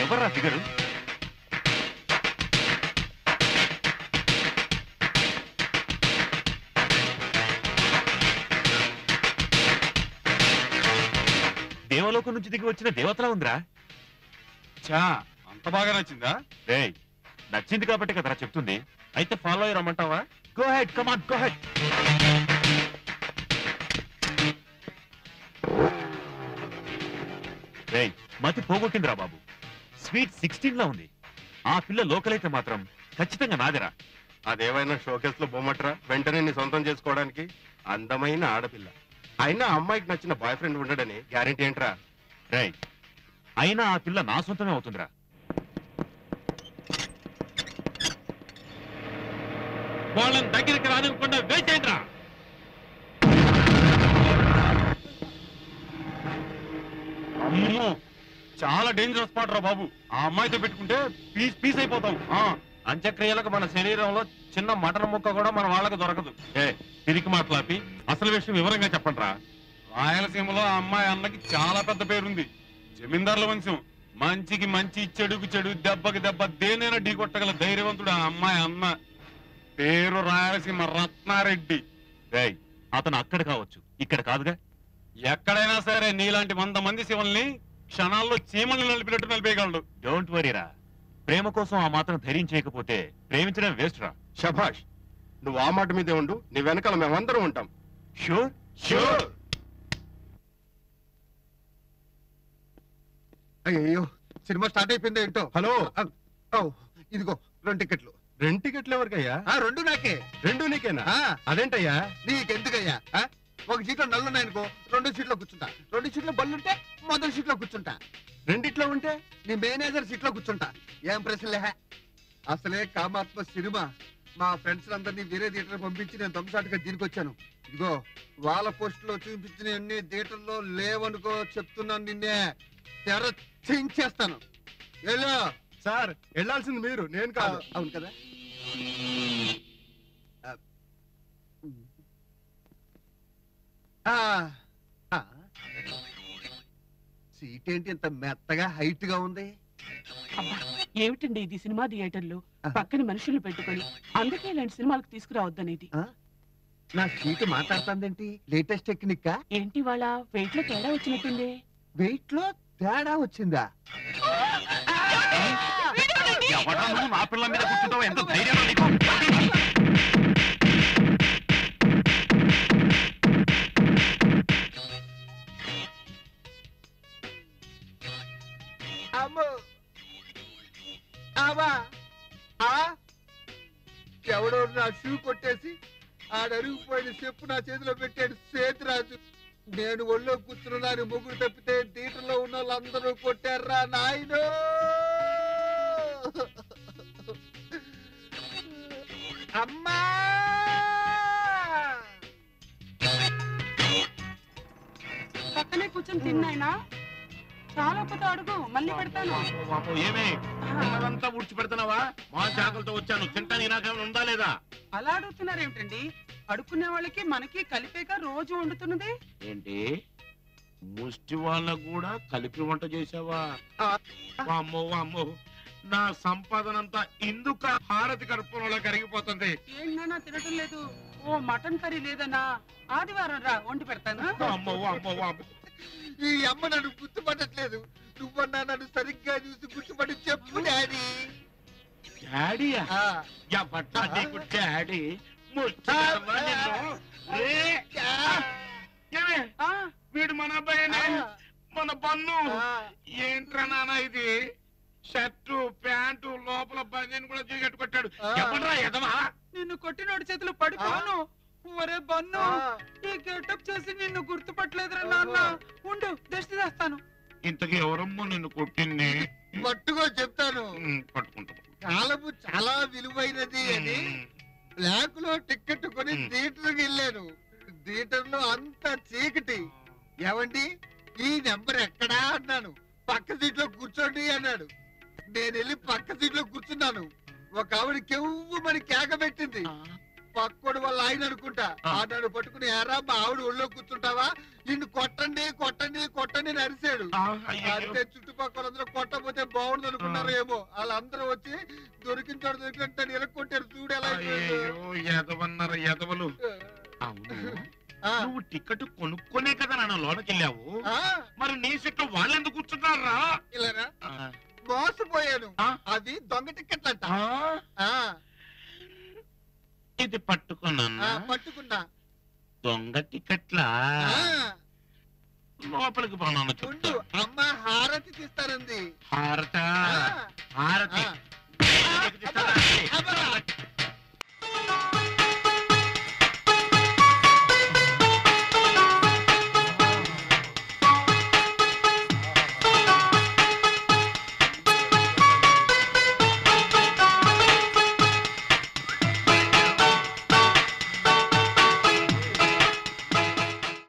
ఎవర్రా ఫిగరు? దేవలోకం నుంచి దిగి వచ్చిన దేవతలా ఉందిరా. చా అంత బాగా నచ్చిందా? నచ్చింది కాబట్టి కదరా చెప్తుంది. అయితే ఫాలో అయ్యి రమ్మంటావా? Go ahead, come on, go ahead. మతి పోగొట్టిందిరా బాబు. స్వీట్ 16 లా ఉంది. ఆ పిల్ల లోకల్ అయితే మాత్రం ఖచ్చితంగా నాదిరా. అదేమైనా షోకేస్ లో బొమ్మట్రా వెంటనే నీ సొంతం చేసుకోవడానికి. అందమైన ఆడపిల్ల అయినా అమ్మాయికి నచ్చిన బాయ్ ఫ్రెండ్ ఉండడని గ్యారెంటీ ఏంట్రా? అయినా ఆ పిల్ల నా సొంతమే అవుతుందిరా. వాళ్ళని దగ్గరికి రానివ్వకుండా వేసేయండిరా. అమ్మో చాలా డేంజరస్ స్పాట్ రా బాబు. ఆ అమ్మాయితో పెట్టుకుంటే పీస్ పీస్ అయిపోతాం. అంత్యక్రియలకు మన శరీరంలో చిన్న మటన్ ముక్క కూడా మన వాళ్ళకి దొరకదు. తిరిగి మాట్లాపి అసలు విషయం వివరంగా చెప్పండి రా. రాయలసీమలో ఆ అమ్మాయి అన్నకి చాలా పెద్ద పేరుంది. జమీందారుల వంశం. మంచికి మంచి, చెడుకు చెడు, దెబ్బకి దెబ్బ దేనైనా ఢీ కొట్టగల ధైర్యవంతుడు ఆ అమ్మాయి అన్న. పేరు రాయలసీమ రత్నారెడ్డి. అతను అక్కడ కావచ్చు, ఇక్కడ కాదుగా. ఎక్కడైనా సరే నీలాంటి 100 మంది శివల్ని క్షణాల్లో చీమల్ని నలిపినట్టు నలిపేయగలడు. డోంట్ వరీరా. ప్రేమ కోసం ఆ మాత్రం ధైర్యం చేయకపోతే ప్రేమించడం వేస్ట్ రా. శభాష్, నువ్వు ఆ మాట మీదే ఉండు. నీ వెనకాల మేమందరం ఉంటాం. Sure sure. అయ్యో, సినిమా స్టార్ట్ అయిపోయింది ఏంటో. హలో, ఇదిగో 2 టికెట్లు. 2 టికెట్లు ఎవరికయ్యా? 2 నాకే. 2 నీకేనా? అదేంటయ్యా? నీకెందుకయ్యా? ఒక సీట్లో నల్లున్నాయనుకో 2 సీట్లో కూర్చుంటా. 2 సీట్లో బల్లుంటే మొదటి సీట్లో కూర్చుంటా. 2 ఉంటే నీ మేనేజర్ సీట్లో కూర్చుంటా. ఏం ప్రశ్నలే. అసలే కామాత్మ సినిమా. మా ఫ్రెండ్స్ అందరినీ వేరే థియేటర్ పంపించి నేను దమ్సాటుగా దీనికి వచ్చాను. ఇదిగో వాళ్ళ పోస్ట్ లో చూపించిన అన్ని థియేటర్లో లేవనుకో, చెప్తున్నాను. నిన్నే తెర చించేస్తాను. ఎలా సార్ వెళ్ళాల్సింది మీరు, నేను కాదు. అవును కదా. సీట్ ఏంటి ఇంత మెత్తగా హైట్ గా ఉంది? ఏమిటండి ఇది? సినిమా థియేటర్లు పక్కన మనుషులు పెట్టుకొని అందుకే ఇలాంటి సినిమాలకు తీసుకురావద్దనేది. నా సీటు మాట్లాడుతుందేంటి? లేటెస్ట్ టెక్నిక్ ఏంటి వాళ్ళ వెయిట్ లో తేడా వచ్చినట్టుంది. వెయిట్ లో తేడా వచ్చిందా? నా పిల్ల మీద కూర్చుంటావు, ఎంత ధైర్యం నీకు? ఎవడో నా షూ కొట్టేసి ఆడరుగుపోయిన చెప్పు నా చేతిలో పెట్టాడు సేతురాజు. నేను ఒళ్ళో కూర్చున్నాను, ముగ్గురు తప్పితే థియేటర్లో ఉన్న వాళ్ళందరూ కొట్టారా నాయనో. అమ్మా, పక్కనే కూర్చొని తిన్నాయినా. చాలా పోతే అడుగు, మళ్ళీ పెడతాను. ఏమే అంతా ఉడిచి పెడతావా? మా చాకలతో వచ్చాను, తింటానికి నాకేమైనా ఉందా లేదా? అలా అడుగుతున్నారు ఏమిటండి? అడుక్కునే వాళ్ళకి మనకి కలిపేగా రోజు వండుతున్నది ఏంటి? ముష్టి వాళ్ళకు కూడా కలిపి వంట చేసావా? అమ్మో అమ్మో, నా సంపాదనంతా ఇందుక హారతి కర్పూరంలో కరిగిపోతుంది. ఏంటన్నా తినటం లేదు? ఓ మటన్ కర్రీ లేదన్నా, ఆదివారం రా వండి పెడతాను. అమ్మో అమ్మో అమ్మో, ఈ అమ్మ నన్ను గుర్తుపట్టట్లేదు. నువ్వన్నా నన్ను సరిగ్గా చూసి గుర్తుపడి చెప్పు డాడీ. డాడీయా? పట్టా నీకు డాడీ? వీడు మన అబ్బాయినే, మన పన్ను. ఏంట్రా నాన్న ఇది? షర్టు ప్యాంటు లోపల బంజన్ కూడా కట్టుకొట్టాడు. ఎవడ్రా ఎదవా? నిన్ను కొట్టినోడి చేతులు పడిపోను. ఒరే బన్ను, ఈ గెటప్ చేసి నిన్ను గుర్తుపట్టలేదురా నాన్న. ఉండు, దృష్టి చేస్తాను. ఇంతకీ ఎవరమ్మా నిన్ను కొట్టింది? పట్టుకో చెప్తాను. పట్టుకుంటా. కాలము చాలా విలువైనది అని బ్లాక్ లో టికెట్ కొని థియేటర్కి వెళ్ళాను. థియేటర్ లో అంత చీకటి. ఏమండి ఈ నెంబర్ ఎక్కడా అన్నాను. పక్క సీట్ లో కూర్చోండి అన్నాడు. నేను వెళ్ళి పక్క సీట్ లో కూర్చున్నాను. ఒక ఆవిడ కెవ్వు మరి కేక పెట్టింది. పక్కడు వాళ్ళ ఆయన అనుకుంటా నన్ను పట్టుకుని ఎరా మా ఆవిడ ఒళ్ళో కూర్చుంటావా నిన్ను కొట్టండి కొట్టండి కొట్టండి అని అరిశాడు. అంటే చుట్టుపక్కల అందరూ కొట్టకపోతే బాగుంది అనుకున్నారు ఏమో. వాళ్ళందరూ వచ్చి దొరికిన చోట దొరికినట్టు ఎరక్కొట్టారు. చూడు ఎలా ఎదవన్నారు ఎదవలు. నువ్వు టికెట్ కొనుక్కొనే కదా నన్ను లోనకెళ్ళావు. మరి నీ సీట్లో వాళ్ళెందుకు కూర్చున్నారా? ఇలారా మోసపోయాను. అది దొంగ టికెట్ అంట. ఇది పట్టుకున్నా పట్టుకున్నా. దొంగ టికెట్లా? లోపలికి పోనాను. చూడు అమ్మ హారతి తీస్తారంది. హారత హారతి